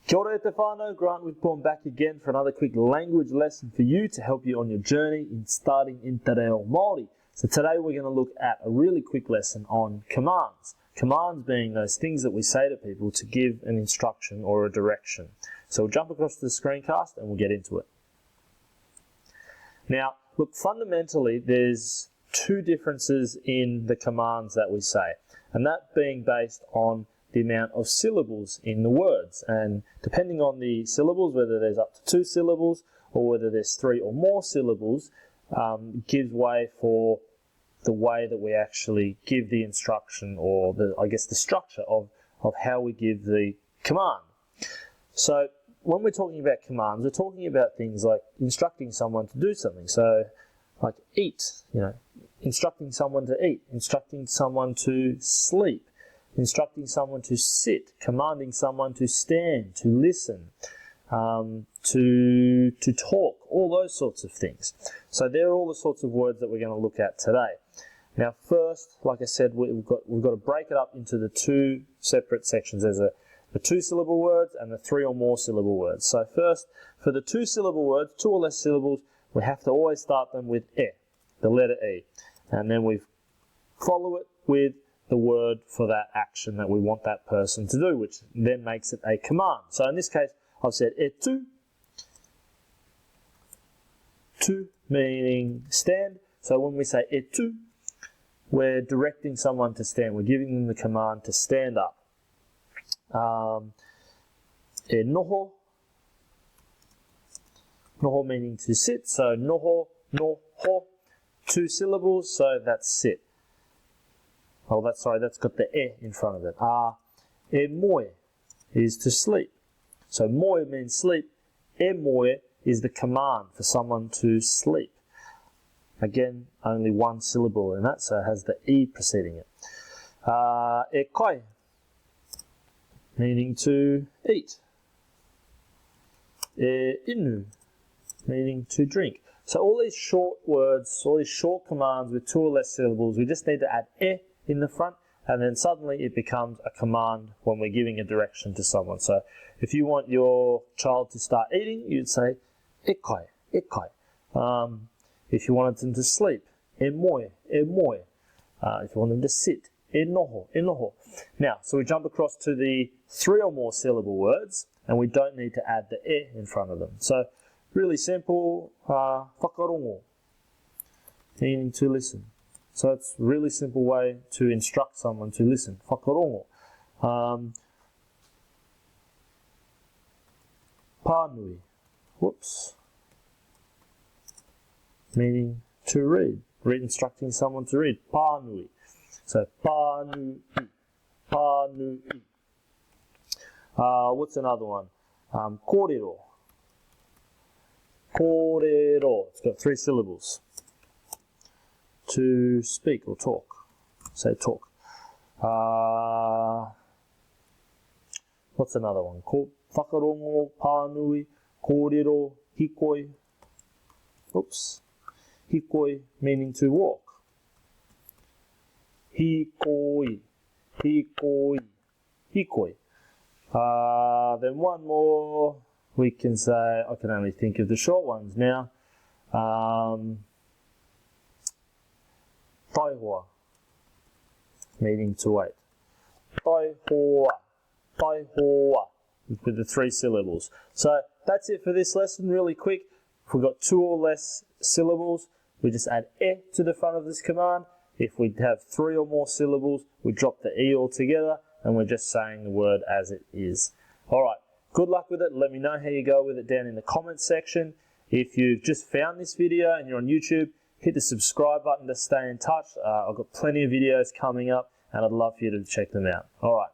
Kia ora te whānau, Grant Whitbourne back again for another quick language lesson for you to help you on your journey in starting in te Reo Māori. So today we're going to look at a really quick lesson on commands. Commands being those things that we say to people to give an instruction or a direction. So we'll jump across to the screencast and we'll get into it. Now, look, fundamentally there's two differences in the commands that we say, and that being based on the amount of syllables in the words, and depending on the syllables, whether there's up to 2 syllables or whether there's 3 or more syllables, gives way for the way that we actually give the instruction, or the structure of how we give the command. So when we're talking about commands, we're talking about things like instructing someone to do something. So like eat, instructing someone to eat, instructing someone to sleep, instructing someone to sit, commanding someone to stand, to listen, to talk, all those sorts of things. So they're all the sorts of words that we're going to look at today. Now first, like I said, we've got to break it up into the two separate sections. There's the 2-syllable words and the 3 or more syllable words. So first, for the 2-syllable words, 2 or less syllables, we have to always start them with e, the letter E. And then we follow it with the word for that action that we want that person to do, which then makes it a command. So in this case, I've said e tu, meaning stand. So when we say e tu, we're directing someone to stand. We're giving them the command to stand up. E noho, meaning to sit. So noho, 2 syllables, so that's sit. Oh, that's got the e in front of it. E moe is to sleep. So moe means sleep. E moe is the command for someone to sleep. Again, only 1 syllable in that, so it has the e preceding it. E kai, meaning to eat. E inu, meaning to drink. So all these short words, all these short commands with 2 or less syllables, we just need to add e in the front, and then suddenly it becomes a command when we're giving a direction to someone. So if you want your child to start eating, you'd say e kai, e kai. If you wanted them to sleep, e moe, e moe. If you want them to sit, e noho, e noho. Now, so we jump across to the 3 or more syllable words, and we don't need to add the e in front of them. So really simple, whakarongo, meaning to listen. So it's a really simple way to instruct someone to listen. Whakarongo. Pānui. Meaning to read. Instructing someone to read. Pānui. So pānui. Pānui. What's another one? Kōrero. Kōrero. It's got 3 syllables. To speak or talk. Say talk. What's another one? Whakarongo, pānui, kōrero, hikoi. Hikoi meaning to walk. Hikoi, hikoi, hikoi. Then one more we can say, I can only think of the short ones now. Taihoa, meaning to wait. Taihoa, taihoa, with the 3 syllables. So that's it for this lesson, really quick. If we've got 2 or less syllables, we just add e to the front of this command. If we have 3 or more syllables, we drop the e altogether, and we're just saying the word as it is. Alright, good luck with it. Let me know how you go with it down in the comments section. If you've just found this video and you're on YouTube, hit the subscribe button to stay in touch. I've got plenty of videos coming up, and I'd love for you to check them out. Alright,